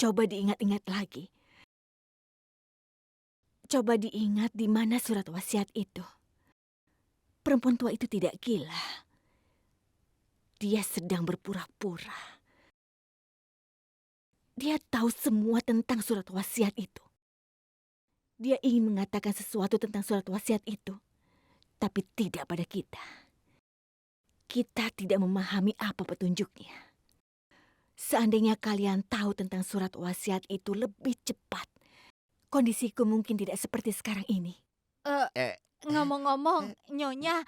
Coba diingat-ingat lagi. Coba diingat di mana surat wasiat itu. Perempuan tua itu tidak gila. Dia sedang berpura-pura. Dia tahu semua tentang surat wasiat itu. Dia ingin mengatakan sesuatu tentang surat wasiat itu, tapi tidak pada kita. Kita tidak memahami apa petunjuknya. Seandainya kalian tahu tentang surat wasiat itu lebih cepat, kondisiku mungkin tidak seperti sekarang ini. Eh, Ngomong-ngomong, Nyonya,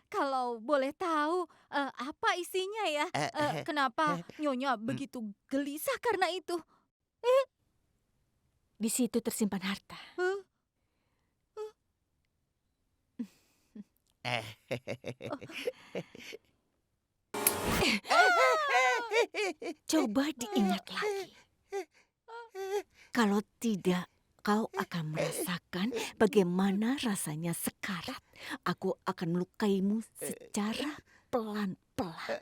kalau boleh tahu, apa isinya ya? Kenapa Nyonya begitu gelisah karena itu? Di situ tersimpan harta. Huh? Coba diingat lagi. Kalau tidak, kau akan merasakan bagaimana rasanya sekarat. Aku akan melukaimu secara pelan-pelan.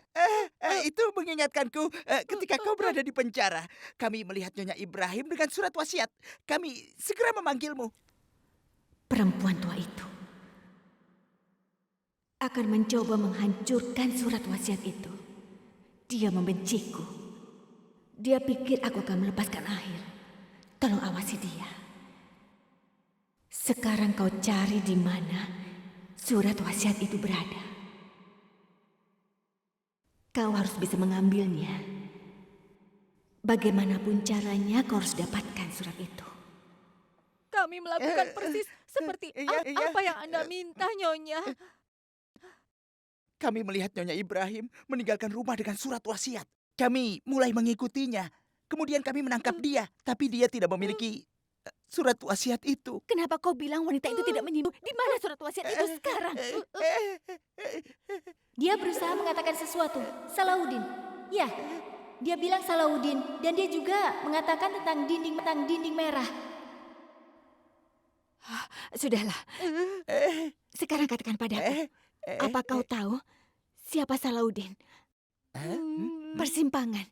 Itu mengingatkanku ketika kau berada di penjara. Kami melihat Nyonya Ibrahim dengan surat wasiat. Kami segera memanggilmu. Perempuan tua itu akan mencoba menghancurkan surat wasiat itu. Dia membenciku. Dia pikir aku akan melepaskan air. Tolong awasi dia. Sekarang kau cari di mana surat wasiat itu berada. Kau harus bisa mengambilnya. Bagaimanapun caranya kau harus dapatkan surat itu. Kami melakukan persis seperti Iya. apa yang Anda minta, Nyonya. Kami melihat Nyonya Ibrahim meninggalkan rumah dengan surat wasiat. Kami mulai mengikutinya. Kemudian kami menangkap dia, tapi dia tidak memiliki surat wasiat itu. Kenapa kau bilang wanita itu tidak menyinggung? Di mana surat wasiat itu sekarang? Dia berusaha mengatakan sesuatu. Salahuddin. Ya, dia bilang Salahuddin. Dan dia juga mengatakan tentang dinding merah. Sudahlah. Sekarang katakan padaku. Apa kau tahu siapa Salahuddin? Persimpangan.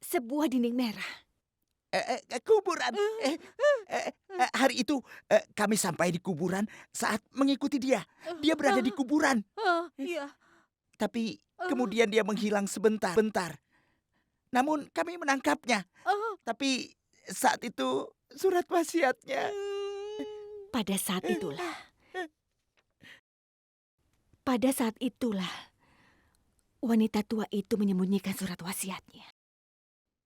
Sebuah dinding merah. Kuburan. Hari itu kami sampai di kuburan saat mengikuti dia. Dia berada di kuburan. Iya. Tapi kemudian dia menghilang sebentar. Namun kami menangkapnya. Tapi saat itu surat wasiatnya. Pada saat itulah wanita tua itu menyembunyikan surat wasiatnya.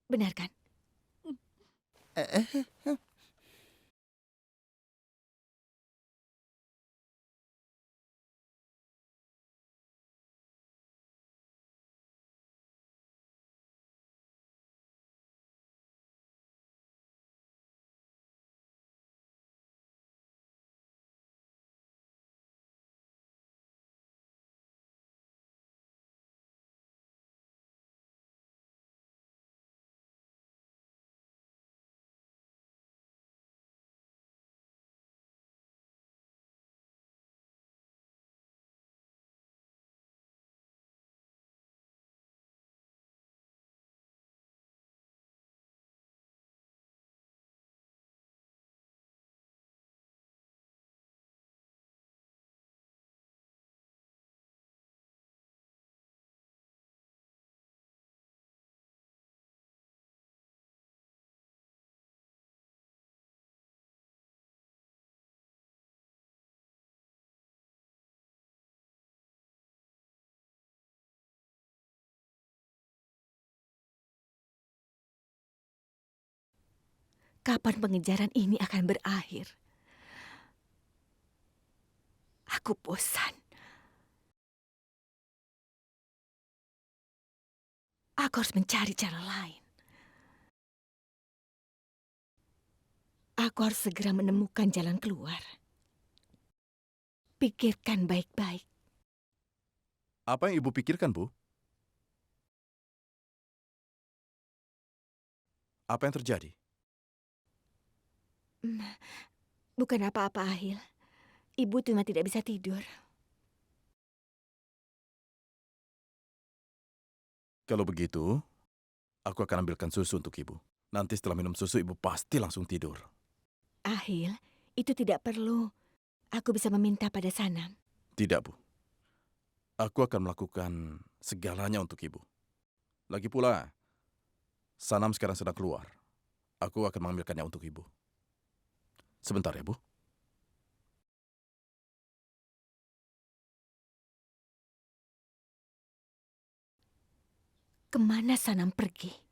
Benar kan? Kapan pengejaran ini akan berakhir? Aku bosan. Aku harus mencari cara lain. Aku harus segera menemukan jalan keluar. Pikirkan baik-baik. Apa yang Ibu pikirkan, Bu? Apa yang terjadi? Bukan apa-apa, Ahil. Ibu cuma tidak bisa tidur. Kalau begitu, aku akan ambilkan susu untuk Ibu. Nanti setelah minum susu ibu pasti langsung tidur. Ahil, itu tidak perlu. Aku bisa meminta pada Sanam. Tidak, Bu. Aku akan melakukan segalanya untuk ibu. Lagi pula, Sanam sekarang sedang keluar. Aku akan mengambilkannya untuk ibu. Sebentar ya, Bu. Kemana Sanam pergi?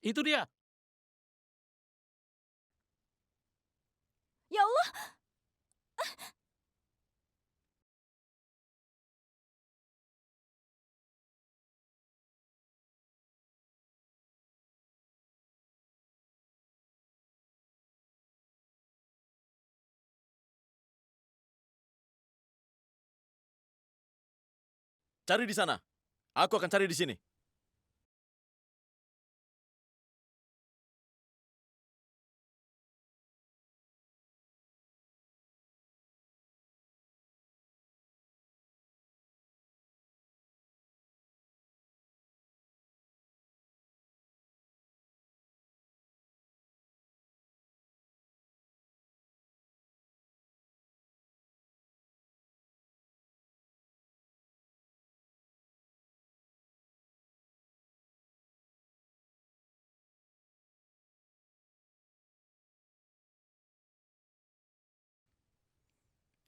Itu dia. Ya Allah, Cari di sana. Aku akan cari di sini.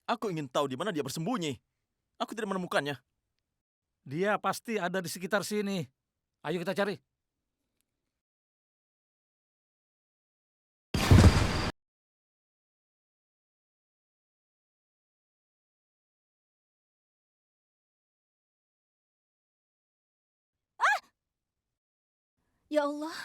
Aku ingin tahu di mana dia bersembunyi. Aku tidak menemukannya. Dia pasti ada di sekitar sini. Ayo kita cari. ya Allah.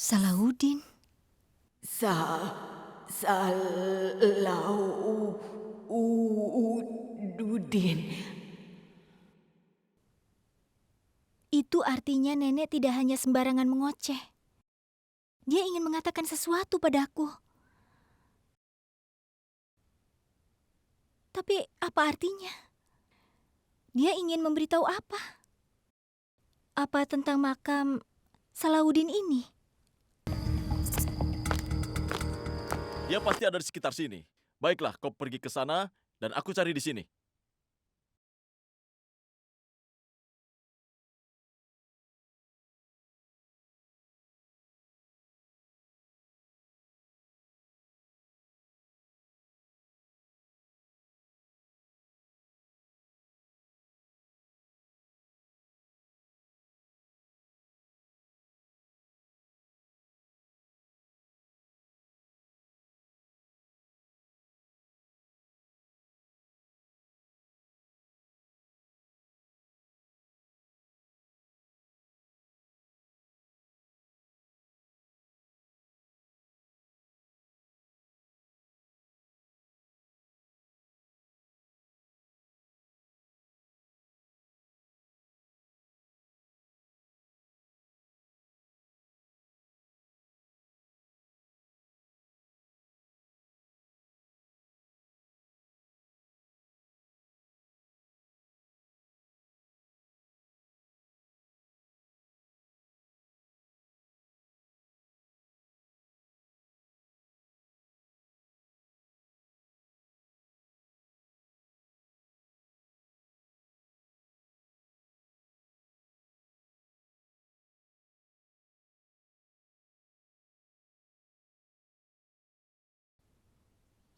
Salahuddin. Salahuddin. Itu artinya nenek tidak hanya sembarangan mengoceh. Dia ingin mengatakan sesuatu padaku. Tapi apa artinya? Dia ingin memberitahu apa? Apa tentang makam Salahuddin ini? Dia pasti ada di sekitar sini. Baiklah, kau pergi ke sana dan aku cari di sini.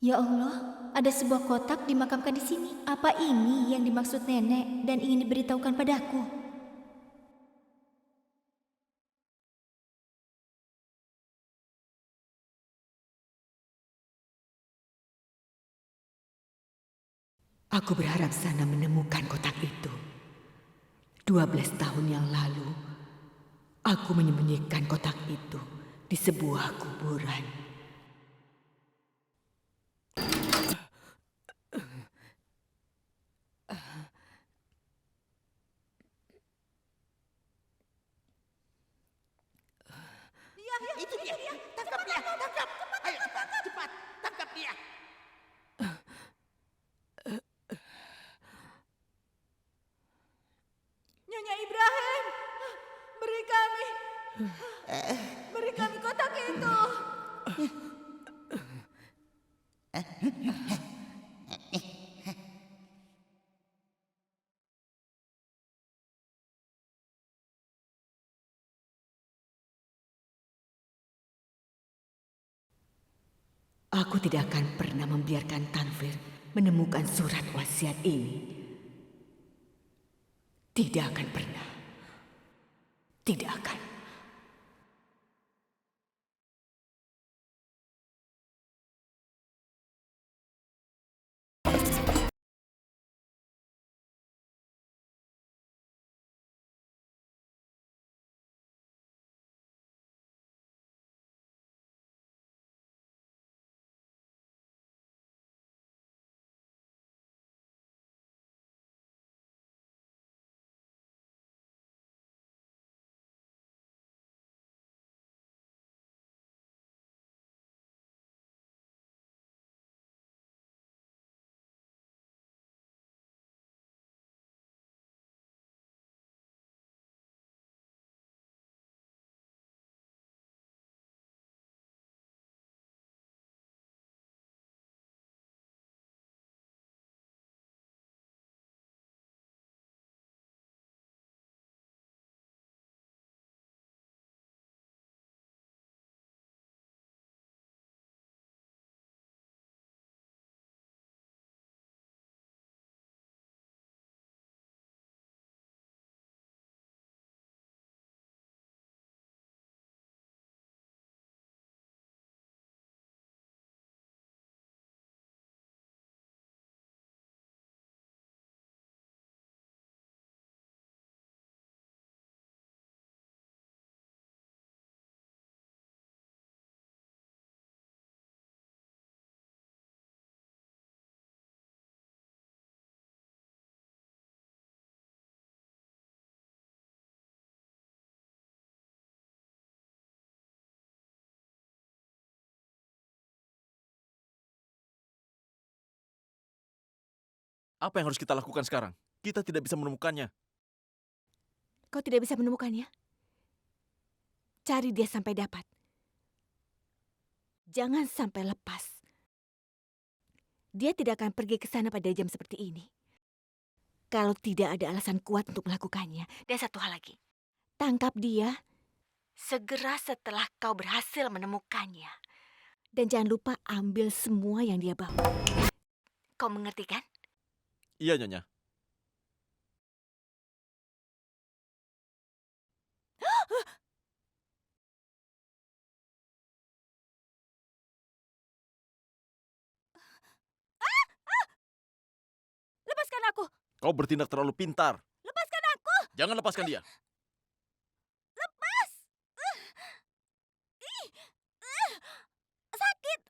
Ya Allah, ada sebuah kotak dimakamkan di sini. Apa ini yang dimaksud nenek dan ingin diberitahukan padaku? Aku berharap Sana menemukan kotak itu. 12 tahun yang lalu, aku menyembunyikan kotak itu di sebuah kuburan. Itu dia. Tangkap dia. Tangkap. Ayo cepat, cepat. Tangkap dia. Nyonya Ibrahim, beri kami kotak itu. Aku tidak akan pernah membiarkan Tanvir menemukan surat wasiat ini. Tidak akan pernah. Tidak akan. Apa yang harus kita lakukan sekarang? Kita tidak bisa menemukannya. Kau tidak bisa menemukannya? Cari dia sampai dapat. Jangan sampai lepas. Dia tidak akan pergi ke sana pada jam seperti ini. Kalau tidak ada alasan kuat untuk melakukannya. Dan satu hal lagi. Tangkap dia segera setelah kau berhasil menemukannya. Dan jangan lupa ambil semua yang dia bawa. Kau mengerti kan? Iya, Nyonya. Lepaskan aku! Kau bertindak terlalu pintar. Lepaskan aku! Jangan lepaskan dia. Lepas! Sakit!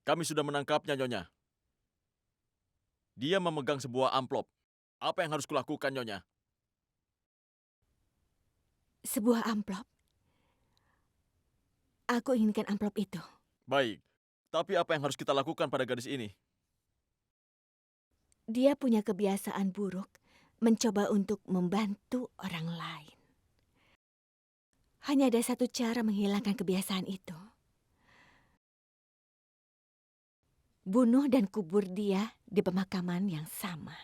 Kami sudah menangkapnya, Nyonya. Dia memegang sebuah amplop. Apa yang harus kulakukan, Nyonya? Sebuah amplop. Aku inginkan amplop itu. Baik. Tapi apa yang harus kita lakukan pada gadis ini? Dia punya kebiasaan buruk mencoba untuk membantu orang lain. Hanya ada satu cara menghilangkan kebiasaan itu. Bunuh dan kubur dia di pemakaman yang sama.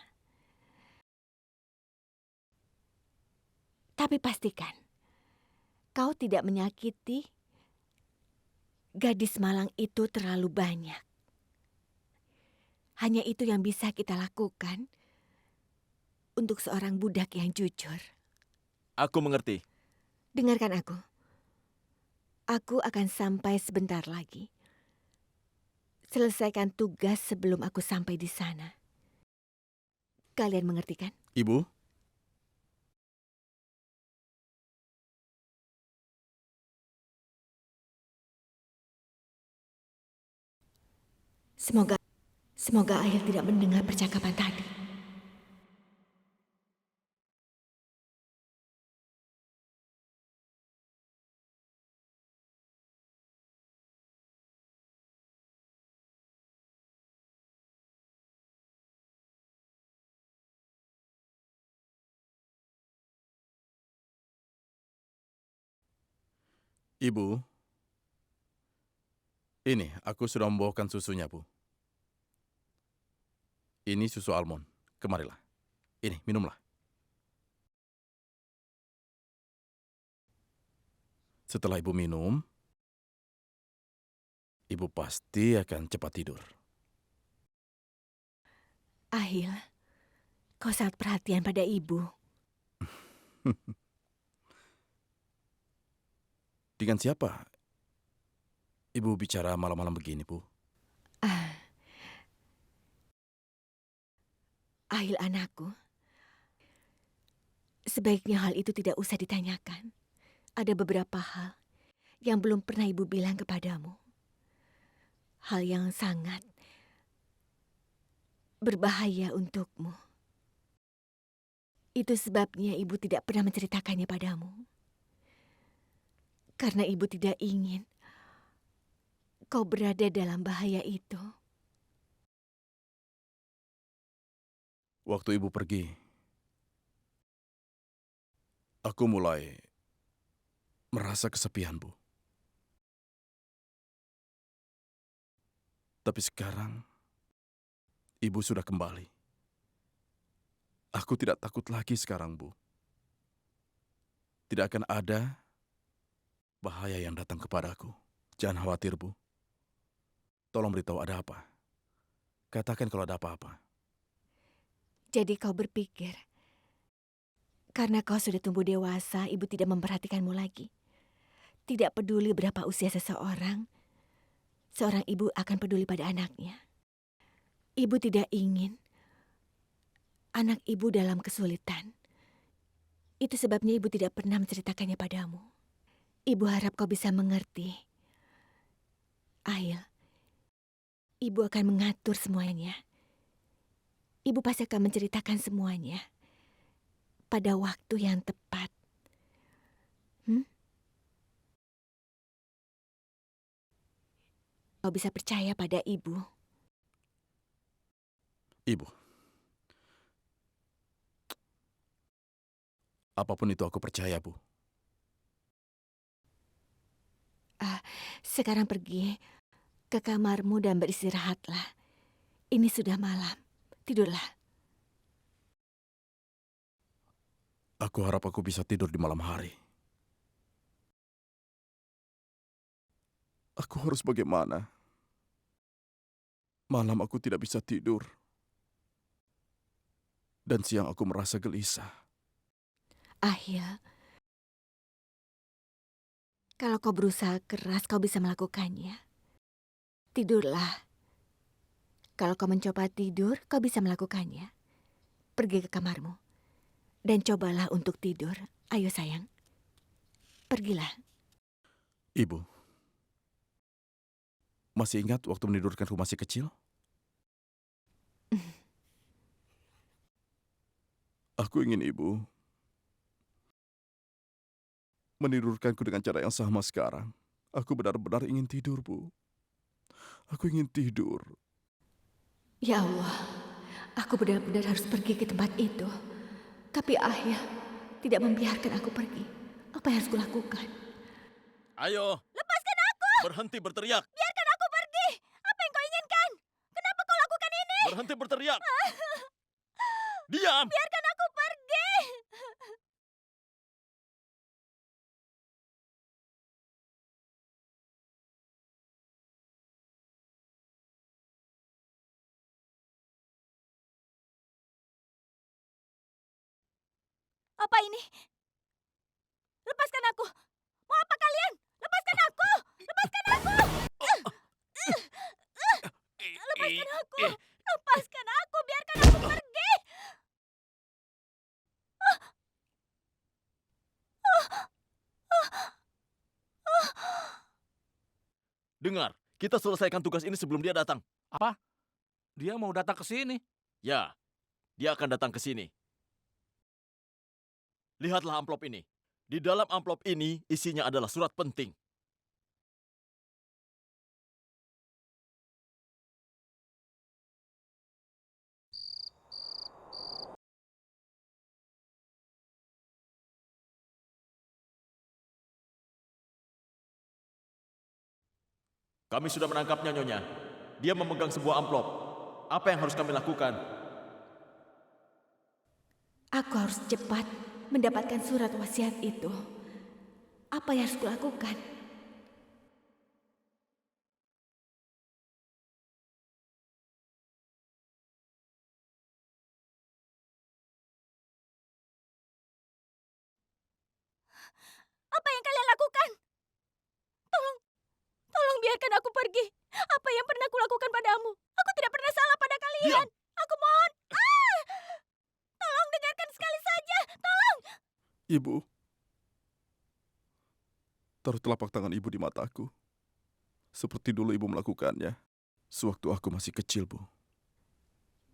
Tapi pastikan, kau tidak menyakiti gadis malang itu terlalu banyak. Hanya itu yang bisa kita lakukan untuk seorang budak yang jujur. Aku mengerti. Dengarkan aku. Aku akan sampai sebentar lagi. Selesaikan tugas sebelum aku sampai di sana. Kalian mengerti kan? Ibu, Semoga Ahil tidak mendengar percakapan tadi. Ibu, ini aku sudah membawakan susunya, Bu. Ini susu almond. Kemarilah. Ini, minumlah. Setelah Ibu minum, Ibu pasti akan cepat tidur. Ahil, kau sangat perhatian pada ibu. Dengan siapa Ibu bicara malam-malam begini, Bu? Ahil anakku, sebaiknya hal itu tidak usah ditanyakan. Ada beberapa hal yang belum pernah ibu bilang kepadamu. Hal yang sangat berbahaya untukmu. Itu sebabnya ibu tidak pernah menceritakannya padamu. Karena ibu tidak ingin kau berada dalam bahaya itu. Waktu Ibu pergi, aku mulai merasa kesepian, Bu. Tapi sekarang, Ibu sudah kembali. Aku tidak takut lagi sekarang, Bu. Tidak akan ada bahaya yang datang kepadaku. Jangan khawatir, Bu. Tolong beritahu ada apa. Katakan kalau ada apa-apa. Jadi kau berpikir, karena kau sudah tumbuh dewasa, ibu tidak memperhatikanmu lagi. Tidak peduli berapa usia seseorang, seorang ibu akan peduli pada anaknya. Ibu tidak ingin anak ibu dalam kesulitan. Itu sebabnya ibu tidak pernah menceritakannya padamu. Ibu harap kau bisa mengerti. Ahil, ibu akan mengatur semuanya. Ibu pasti akan menceritakan semuanya pada waktu yang tepat. Kau bisa percaya pada ibu. Ibu, apapun itu aku percaya, Bu. Sekarang pergi ke kamarmu dan beristirahatlah. Ini sudah malam. Tidurlah. Aku harap aku bisa tidur di malam hari. Aku harus bagaimana? Malam aku tidak bisa tidur. Dan siang aku merasa gelisah. Ahil, kalau kau berusaha keras, kau bisa melakukannya. Tidurlah. Kalau kau mencoba tidur, kau bisa melakukannya. Pergi ke kamarmu. Dan cobalah untuk tidur. Ayo sayang. Pergilah. Ibu, masih ingat waktu menidurkanku masih kecil? Aku ingin Ibu menidurkanku dengan cara yang sama sekarang. Aku benar-benar ingin tidur, Bu. Aku ingin tidur. Ya Allah, aku benar-benar harus pergi ke tempat itu. Tapi Ahil tidak membiarkan aku pergi. Apa yang harus kulakukan? Ayo. Lepaskan aku! Berhenti berteriak. Biarkan aku pergi! Apa yang kau inginkan? Kenapa kau lakukan ini? Berhenti berteriak. Diam! Biarkan aku pergi! Apa ini? Lepaskan aku! Mau apa kalian? Lepaskan aku! Lepaskan aku! Lepaskan aku! Lepaskan aku! Biarkan aku pergi! Dengar, kita selesaikan tugas ini sebelum dia datang. Apa? Dia mau datang ke sini? Ya, dia akan datang ke sini. Lihatlah amplop ini. Di dalam amplop ini isinya adalah surat penting. Kami sudah menangkapnya, Nyonya. Dia memegang sebuah amplop. Apa yang harus kami lakukan? Aku harus cepat mendapatkan surat wasiat itu. Apa yang harus kulakukan? Apa yang kalian lakukan? Tolong biarkan aku pergi. Apa yang pernah kulakukan padamu? Aku tidak pernah salah pada kalian. Diam! Aku mohon. Tolong dengarkan sekali saja. Tolong. Ibu, taruh telapak tangan ibu di mataku. Seperti dulu ibu melakukannya. Sewaktu aku masih kecil, Bu.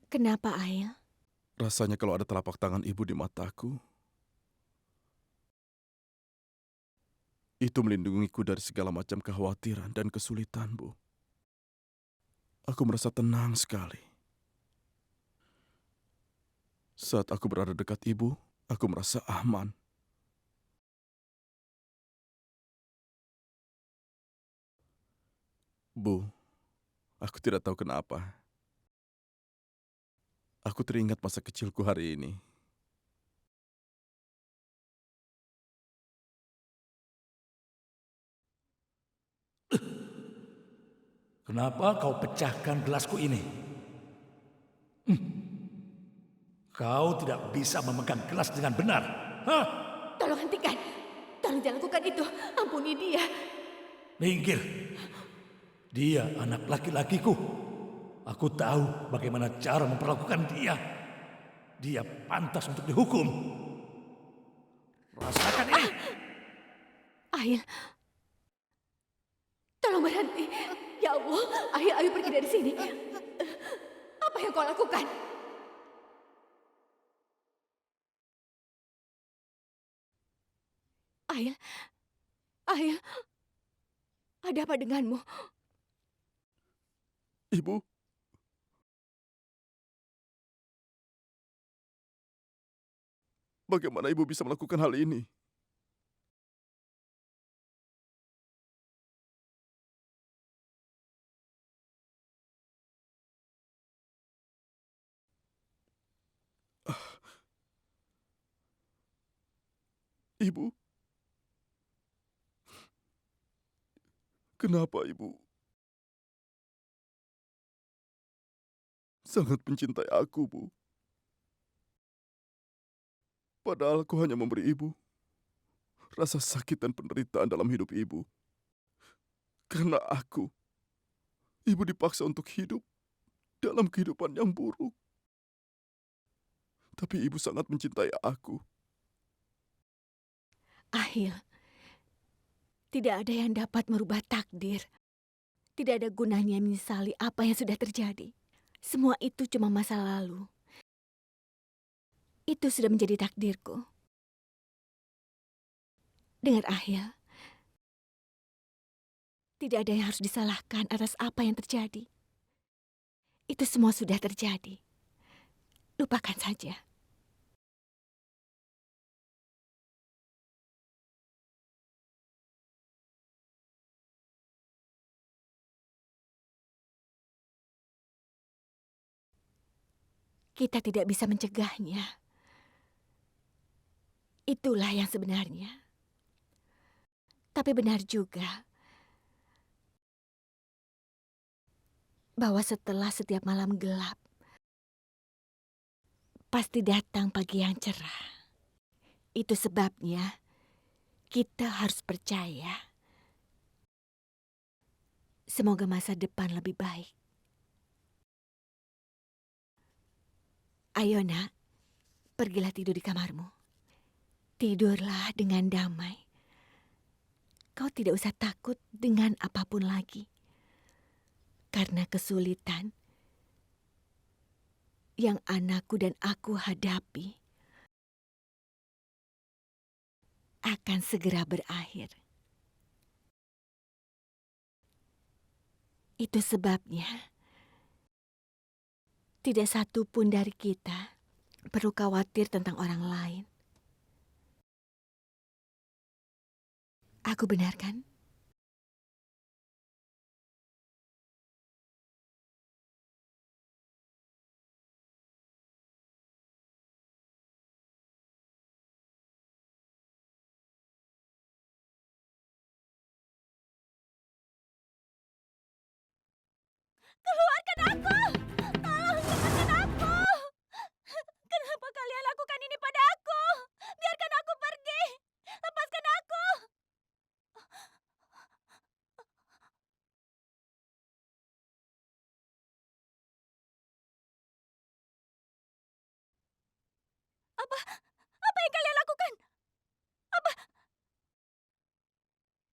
Kenapa, Ail? Rasanya kalau ada telapak tangan ibu di mataku, itu melindungiku dari segala macam kekhawatiran dan kesulitan, Bu. Aku merasa tenang sekali. Saat aku berada dekat ibu, aku merasa aman. Bu, aku tidak tahu kenapa. Aku teringat masa kecilku hari ini. Kenapa kau pecahkan gelasku ini? Kau tidak bisa memegang gelas dengan benar. Hah? Tolong hentikan. Tolong jangan lakukan itu. Ampuni dia. Minggir. Dia anak laki-lakiku. Aku tahu bagaimana cara memperlakukan dia. Dia pantas untuk dihukum. Rasakan ini. Ail. Tolong berhenti. Ya Allah, ayo pergi dari sini. Apa yang kau lakukan? Ail, ada apa denganmu? Ibu, bagaimana ibu bisa melakukan hal ini? Ibu, kenapa ibu sangat mencintai aku, Bu? Padahal aku hanya memberi ibu rasa sakit dan penderitaan dalam hidup ibu. Karena aku, ibu dipaksa untuk hidup dalam kehidupan yang buruk. Tapi ibu sangat mencintai aku. Ail, tidak ada yang dapat merubah takdir. Tidak ada gunanya menyesali apa yang sudah terjadi. Semua itu cuma masa lalu. Itu sudah menjadi takdirku. Dengar, Ail. Tidak ada yang harus disalahkan atas apa yang terjadi. Itu semua sudah terjadi. Lupakan saja. Kita tidak bisa mencegahnya. Itulah yang sebenarnya. Tapi benar juga bahwa setelah setiap malam gelap, pasti datang pagi yang cerah. Itu sebabnya kita harus percaya. Semoga masa depan lebih baik. Ayo nak, pergilah tidur di kamarmu. Tidurlah dengan damai. Kau tidak usah takut dengan apapun lagi. Karena kesulitan yang anakku dan aku hadapi akan segera berakhir. Itu sebabnya tidak satu pun dari kita perlu khawatir tentang orang lain. Aku benar kan? Keluarkan aku! Tolong lepaskan aku! Kenapa kalian lakukan ini pada aku? Biarkan aku pergi! Lepaskan aku! Apa? Apa yang kalian lakukan? Apa?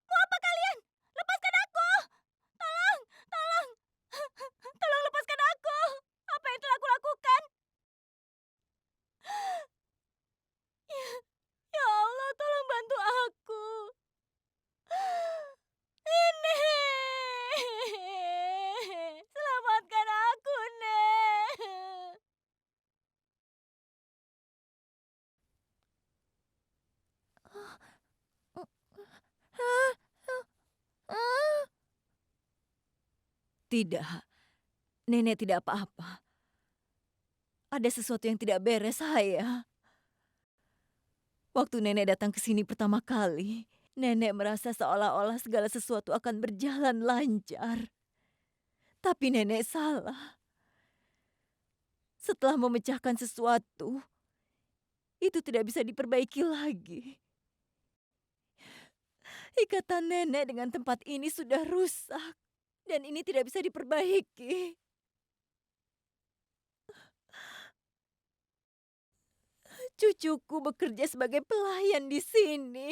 Mau apa kalian? Lepaskan aku! Tolong! Tolong! Tolong lepaskan aku! Apa yang telah aku lakukan? Ya, ya Allah, tolong bantu aku. Nenek! Selamatkan aku, Nek! Tidak, Nenek tidak apa-apa. Ada sesuatu yang tidak beres, saya. Waktu Nenek datang ke sini pertama kali, Nenek merasa seolah-olah segala sesuatu akan berjalan lancar. Tapi Nenek salah. Setelah memecahkan sesuatu, itu tidak bisa diperbaiki lagi. Ikatan Nenek dengan tempat ini sudah rusak. Dan ini tidak bisa diperbaiki. Cucuku bekerja sebagai pelayan di sini.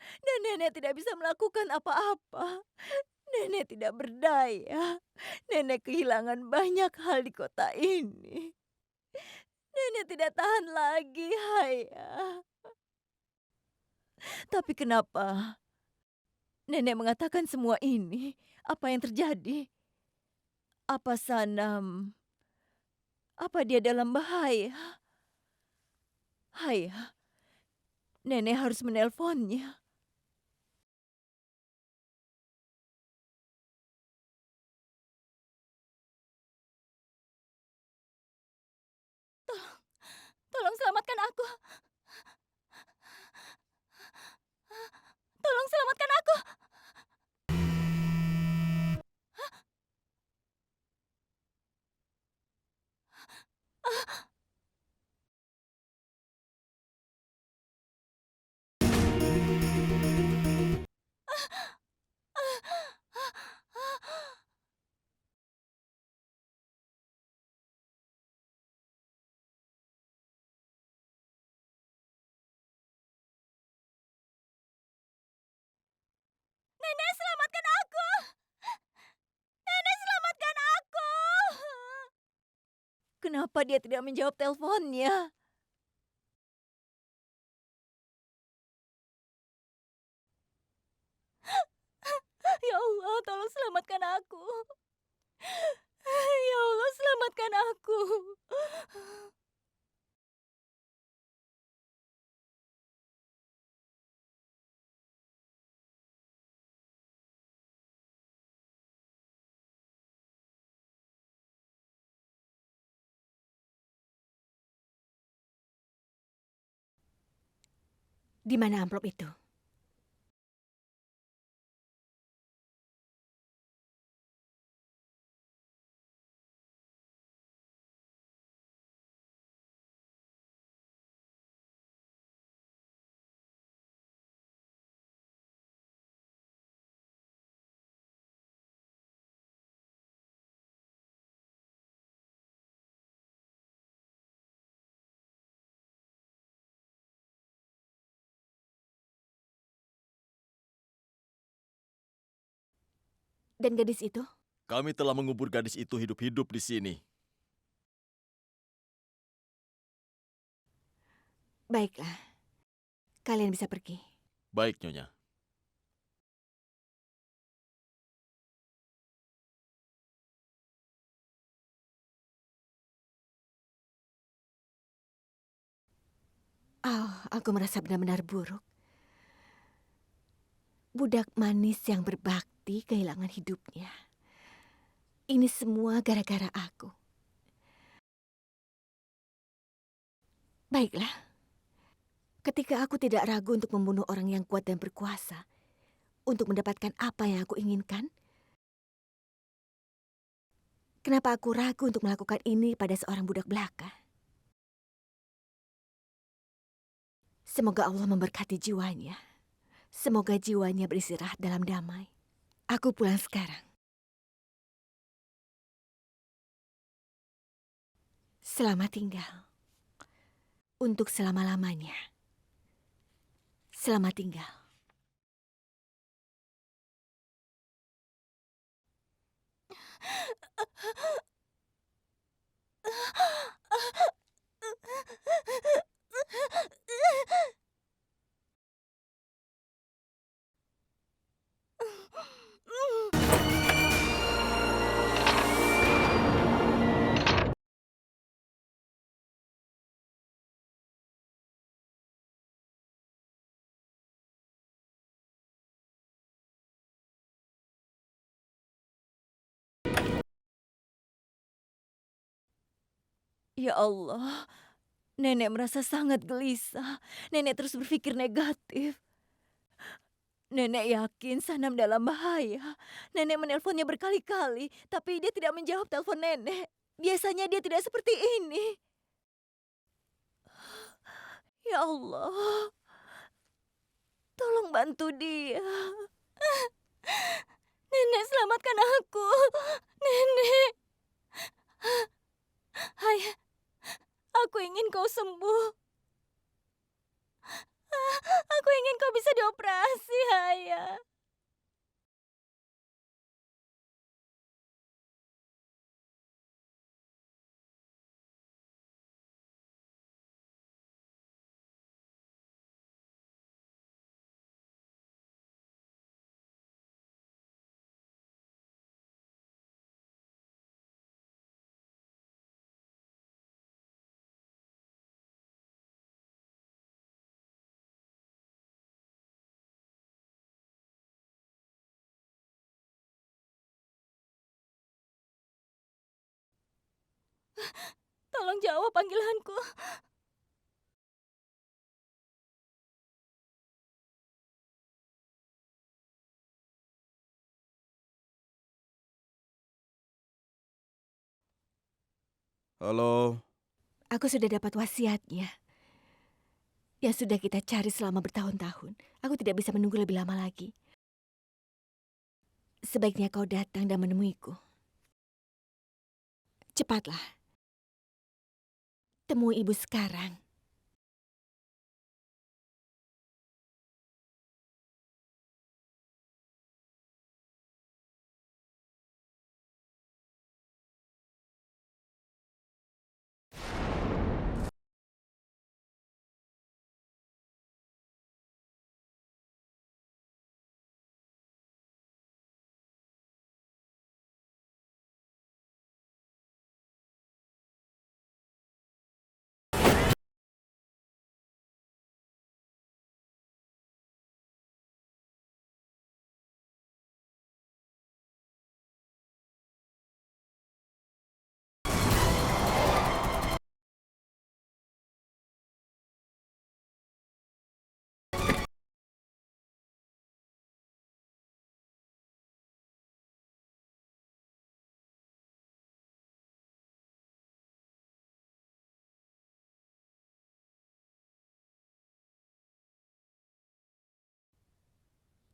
Dan Nenek tidak bisa melakukan apa-apa. Nenek tidak berdaya. Nenek kehilangan banyak hal di kota ini. Nenek tidak tahan lagi, Ayah. Tapi kenapa Nenek mengatakan semua ini? Apa yang terjadi? Apa Sanam? Apa dia dalam bahaya? Ayah, Nenek harus menelponnya. Tolong selamatkan aku. Tolong selamatkan aku. Nenek, selamatkan aku. Nenek, selamatkan aku. Kenapa dia tidak menjawab teleponnya? Ya Allah, tolong selamatkan aku. Ya Allah, selamatkan aku. Di mana amplop itu? Dan gadis itu? Kami telah mengubur gadis itu hidup-hidup di sini. Baiklah, kalian bisa pergi. Baik, Nyonya. Oh, aku merasa benar-benar buruk. Budak manis yang berbakti kehilangan hidupnya. Ini semua gara-gara aku. Baiklah, ketika aku tidak ragu untuk membunuh orang yang kuat dan berkuasa untuk mendapatkan apa yang aku inginkan, kenapa aku ragu untuk melakukan ini pada seorang budak belaka? Semoga Allah memberkati jiwanya. Semoga jiwanya beristirahat dalam damai. Aku pulang sekarang. Selamat tinggal. Untuk selama-lamanya. Selamat tinggal. Ya Allah, nenek merasa sangat gelisah. Nenek terus berpikir negatif. Nenek yakin Sanam dalam bahaya. Nenek menelponnya berkali-kali, tapi dia tidak menjawab telepon nenek. Biasanya dia tidak seperti ini. Ya Allah, tolong bantu dia. Nenek, selamatkan aku. Nenek. Ayah, aku ingin kau sembuh. Aku ingin kau bisa dioperasi, Ayah. Tolong jawab panggilanku. Halo, Aku sudah dapat wasiatnya. Yang sudah kita cari selama bertahun-tahun. Aku tidak bisa menunggu lebih lama lagi. Sebaiknya kau datang dan menemuiku. Cepatlah. Temui ibu sekarang.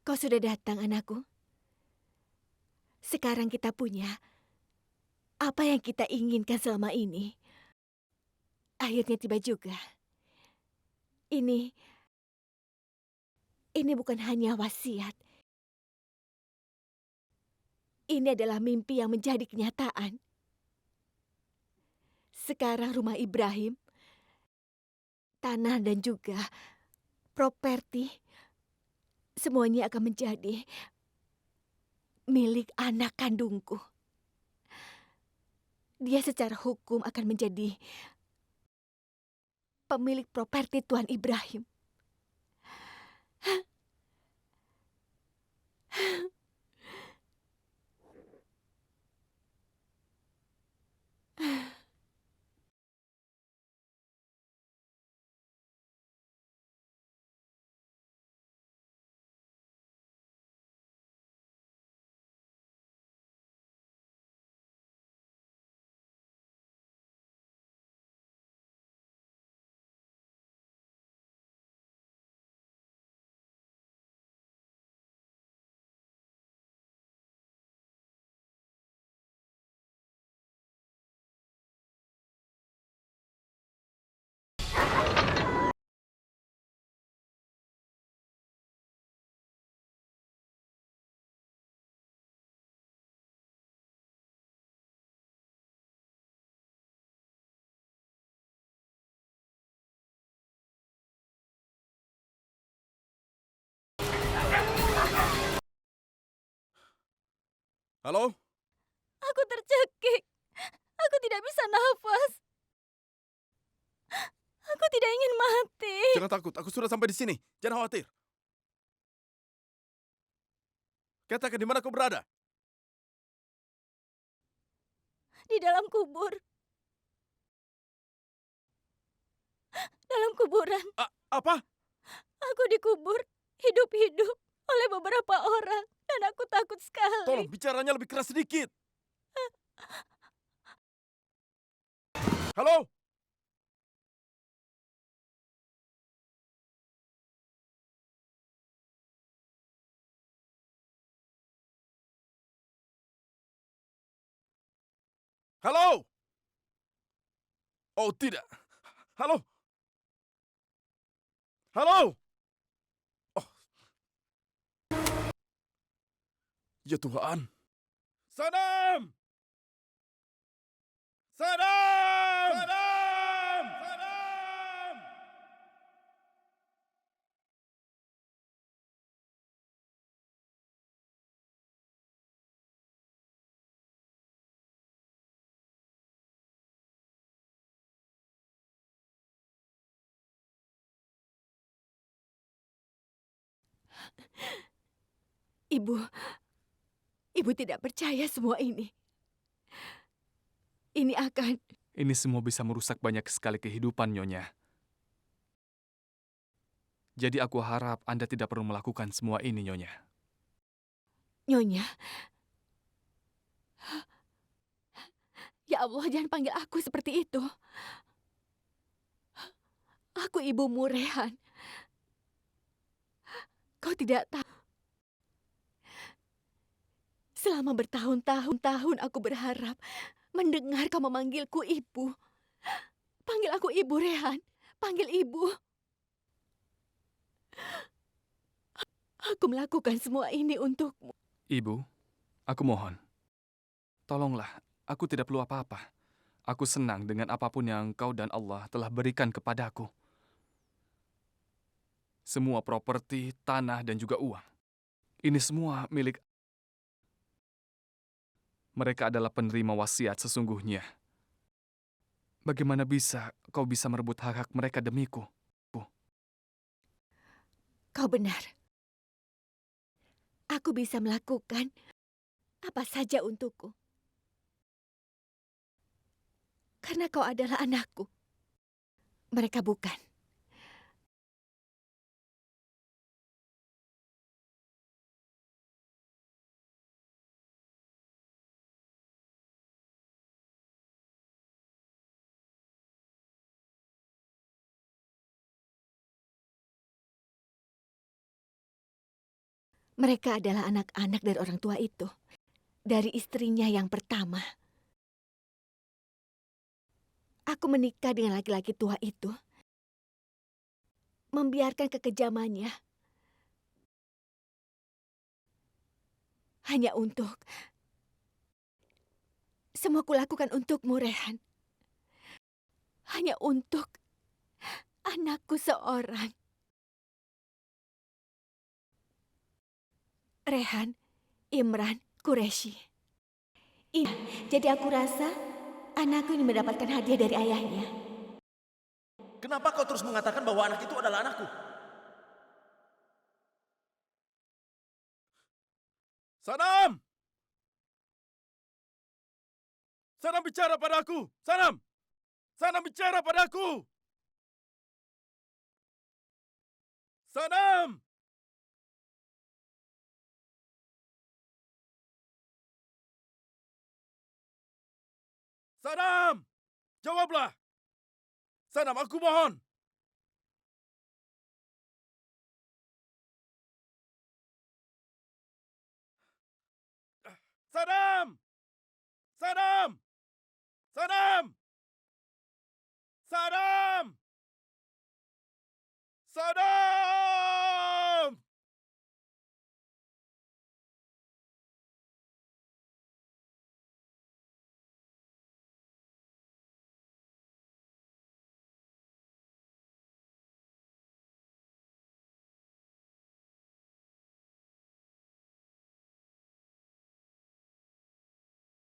Kau sudah datang, anakku. Sekarang kita punya apa yang kita inginkan selama ini. Akhirnya tiba juga. Ini bukan hanya wasiat. Ini adalah mimpi yang menjadi kenyataan. Sekarang rumah Ibrahim, tanah dan juga properti, semuanya akan menjadi milik anak kandungku. Dia secara hukum akan menjadi pemilik properti Tuan Ibrahim. Halo? Aku tercekik. Aku tidak bisa nafas. Aku tidak ingin mati. Jangan takut, aku sudah sampai di sini. Jangan khawatir. Katakan di mana kau berada? Di dalam kubur. Dalam kuburan. Apa? Aku dikubur hidup-hidup oleh beberapa orang. Dan aku takut sekali. Tolong bicaranya lebih keras sedikit. Halo? Halo? Oh, tidak. Halo? Halo? Oh. Ya Tuhan. Sadam! Sadam! Sadam! Sadam! Ibu tidak percaya semua ini. Ini akan... Ini semua bisa merusak banyak sekali kehidupan, Nyonya. Jadi aku harap Anda tidak perlu melakukan semua ini, Nyonya. Nyonya. Ya Allah, jangan panggil aku seperti itu. Aku ibumu, Rehan. Kau tidak tahu. Selama bertahun-tahun aku berharap mendengar kau memanggilku ibu. Panggil aku ibu, Rehan. Panggil ibu. Aku melakukan semua ini untukmu. Ibu, aku mohon. Tolonglah, aku tidak perlu apa-apa. Aku senang dengan apapun yang Kau dan Allah telah berikan kepadaku. Semua properti, tanah, dan juga uang. Ini semua milik. Mereka adalah penerima wasiat sesungguhnya. Bagaimana bisa kau bisa merebut hak-hak mereka demiku? Kau benar. Aku bisa melakukan apa saja untukku. Karena kau adalah anakku. Mereka bukan. Mereka adalah anak-anak dari orang tua itu. Dari istrinya yang pertama. Aku menikah dengan laki-laki tua itu. Membiarkan kekejamannya. Hanya untuk Semua kulakukan untukmu, Rehan. Hanya untuk anakku seorang. Rehan, Imran, Quraisy. Iya, jadi aku rasa anakku ini mendapatkan hadiah dari ayahnya. Kenapa kau terus mengatakan bahwa anak itu adalah anakku? Sanam! Sanam bicara padaku! Sanam! Sanam bicara padaku! Sanam! Sanam! Jawablah! Sanam, aku mohon! Sanam! Sanam!